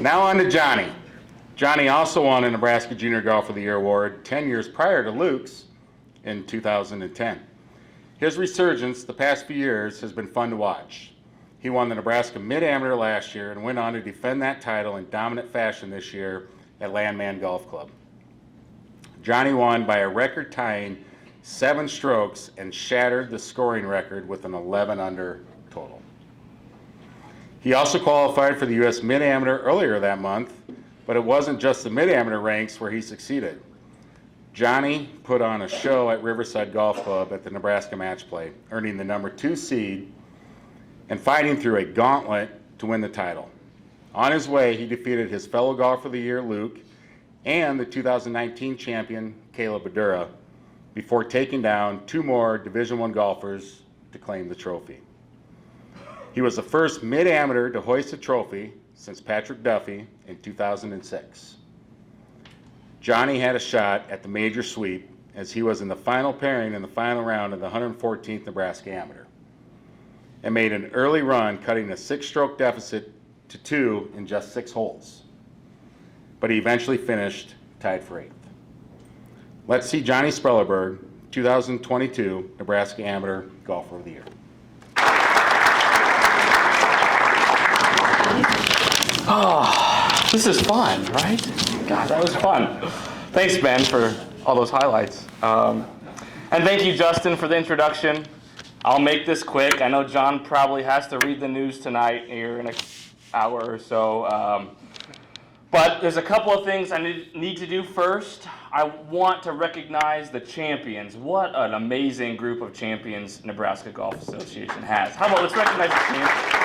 Now on to Johnny. Johnny also won a Nebraska Junior Golfer of the Year award 10 years prior to Luke's in 2010. His resurgence the past few years has been fun to watch. He won the Nebraska Mid-Amateur last year and went on to defend that title in dominant fashion this year at Landman Golf Club. Johnny won by a record-tying 7 strokes and shattered the scoring record with an 11 under total. He also qualified for the U.S. Mid-Amateur earlier that month, but it wasn't just the Mid-Amateur ranks where he succeeded. Johnny put on a show at Riverside Golf Club at the Nebraska Match Play, earning the number 2 seed and fighting through a gauntlet to win the title. On his way, he defeated his fellow Golfer of the Year, Luke, and the 2019 champion, Caleb Badura, before taking down 2 more Division I golfers to claim the trophy. He was the first mid-amateur to hoist a trophy since Patrick Duffy in 2006. Johnny had a shot at the major sweep as he was in the final pairing in the final round of the 114th Nebraska Amateur and made an early run, cutting a 6-stroke deficit to 2 in just 6 holes. But he eventually finished tied for 8th. Let's see Johnny Spellerberg, 2022 Nebraska Amateur Golfer of the Year. Oh, this is fun, right? God, that was fun. Thanks, Ben, for all those highlights. And thank you, Justin, for the introduction. I'll make this quick. I know John probably has to read the news tonight here in an hour or so. But there's a couple of things I need to do first. I want to recognize the champions. What an amazing group of champions Nebraska Golf Association has. How about let's recognize the champions.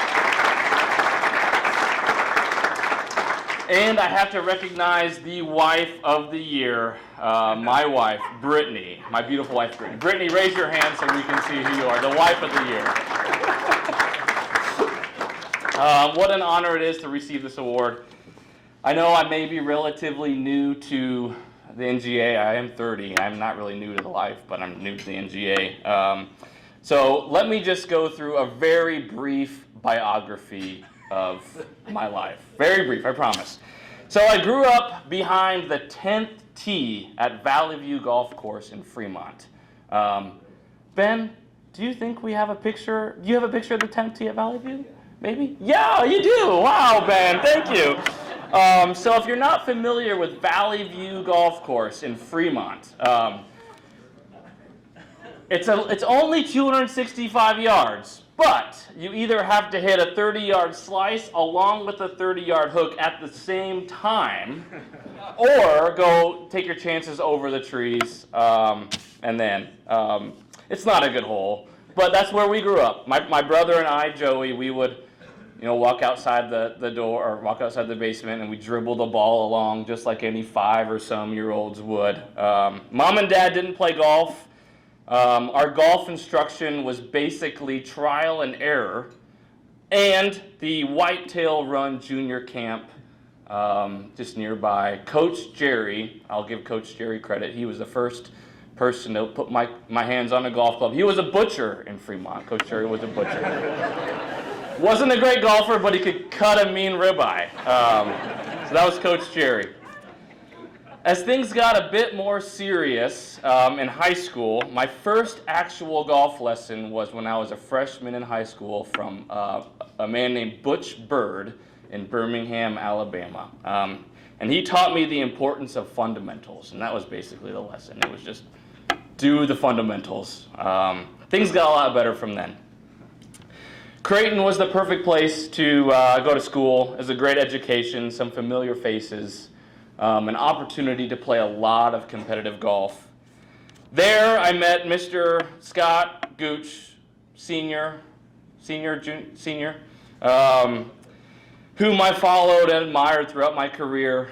And I have to recognize the wife of the year, my wife, Brittany, my beautiful wife, Brittany. Brittany, raise your hand so we can see who you are, the wife of the year. What an honor it is to receive this award. I know I may be relatively new to the NGA. I am 30. I'm not really new to the life, but I'm new to the NGA. So let me just go through a very brief biography of my life. Very brief, I promise. So I grew up behind the 10th tee at Valley View Golf Course in Fremont. Ben, do you think we have a picture? Do you have a picture of the 10th tee at Valley View? Maybe? Yeah, you do. Wow, Ben, thank you. So if you're not familiar with Valley View Golf Course in Fremont, it's only 265 yards. But you either have to hit a 30-yard slice along with a 30-yard hook at the same time, or go take your chances over the trees, and then it's not a good hole. But that's where we grew up. My brother and I, Joey, we would, walk outside the door or walk outside the basement, and we dribble the ball along just like any 5 or some year olds would. Mom and Dad didn't play golf. Our golf instruction was basically trial and error, and the Whitetail Run Junior Camp just nearby. Coach Jerry, I'll give Coach Jerry credit, he was the first person to put my hands on a golf club. He was a butcher in Fremont. Coach Jerry was a butcher. Wasn't a great golfer, but he could cut a mean ribeye. So that was Coach Jerry. As things got a bit more serious in high school, my first actual golf lesson was when I was a freshman in high school from a man named Butch Bird in Birmingham, Alabama. And he taught me the importance of fundamentals, and that was basically the lesson. It was just do the fundamentals. Things got a lot better from then. Creighton was the perfect place to go to school. It was a great education, some familiar faces. An opportunity to play a lot of competitive golf. There I met Mr. Scott Gooch, senior, whom I followed and admired throughout my career.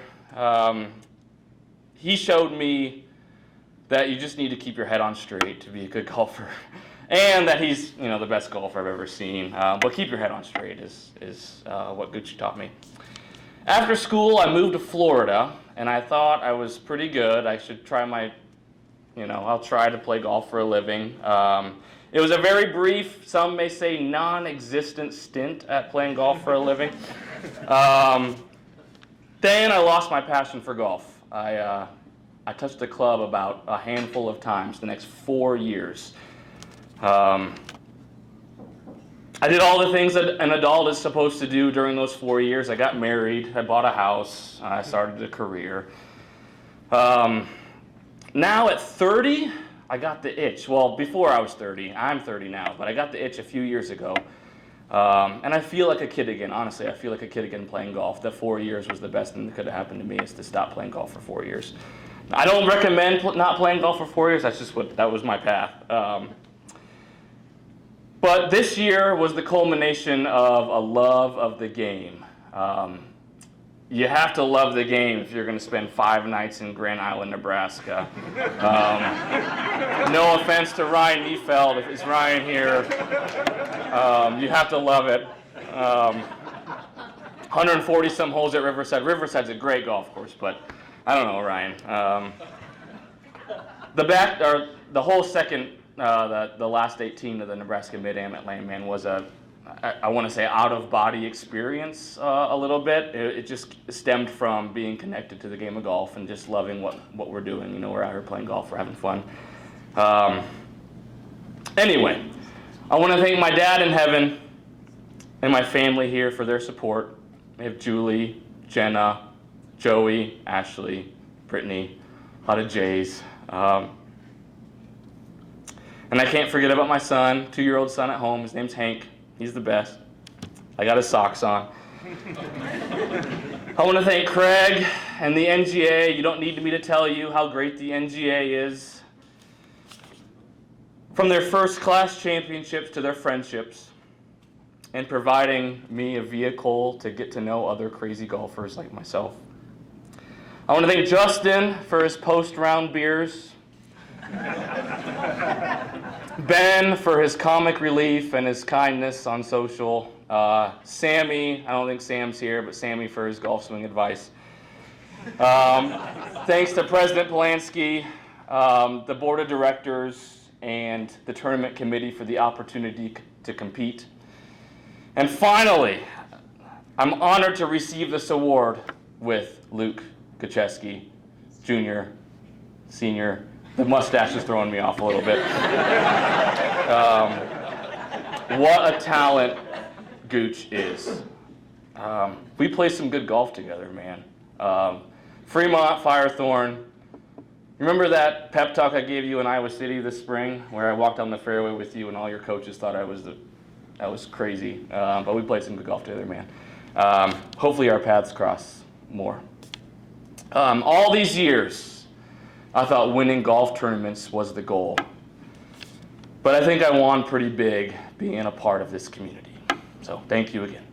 He showed me that you just need to keep your head on straight to be a good golfer, and that he's the best golfer I've ever seen. But keep your head on straight is what Gooch taught me. After school, I moved to Florida, and I thought I was pretty good. I should try I'll try to play golf for a living. It was a very brief, some may say non-existent stint at playing golf for a living. Then I lost my passion for golf. I touched the club about a handful of times the next 4 years. I did all the things that an adult is supposed to do during those 4 years. I got married, I bought a house, I started a career. Now at 30, I got the itch. Well, before I was 30, I'm 30 now, but I got the itch a few years ago. And I feel like a kid again, honestly. I feel like a kid again playing golf. That 4 years was the best thing that could have happened to me, is to stop playing golf for 4 years. I don't recommend not playing golf for 4 years. That's just that was my path. But this year was the culmination of a love of the game. You have to love the game if you're going to spend 5 nights in Grand Island, Nebraska. No offense to Ryan Neefeld, if it's Ryan here. You have to love it. 140-some holes at Riverside. Riverside's a great golf course, but I don't know, Ryan. The whole second, the last 18 of the Nebraska Mid-Am at Landman was I want to say out-of-body experience a little bit. It just stemmed from being connected to the game of golf and just loving what we're doing. You know, we're out here playing golf, we're having fun. Anyway, I want to thank my dad in heaven and my family here for their support. We have Julie, Jenna, Joey, Ashley, Brittany, a lot of J's. And I can't forget about my son, 2-year-old son at home. His name's Hank. He's the best. I got his socks on. I want to thank Craig and the NGA. You don't need me to tell you how great the NGA is. From their first class championships to their friendships, and providing me a vehicle to get to know other crazy golfers like myself. I want to thank Justin for his post-round beers. Ben for his comic relief and his kindness on social. Sammy, I don't think Sam's here, but Sammy for his golf swing advice. Thanks to President Polanski, the board of directors, and the tournament committee for the opportunity to compete. And finally, I'm honored to receive this award with Luke Kacheski, Jr., Senior. The mustache is throwing me off a little bit. What a talent Gooch is. We play some good golf together, man. Fremont, Firethorn. Remember that pep talk I gave you in Iowa City this spring, where I walked down the fairway with you and all your coaches thought that was crazy. But we played some good golf together, man. Hopefully our paths cross more. All these years, I thought winning golf tournaments was the goal. But I think I won pretty big being a part of this community. So thank you again.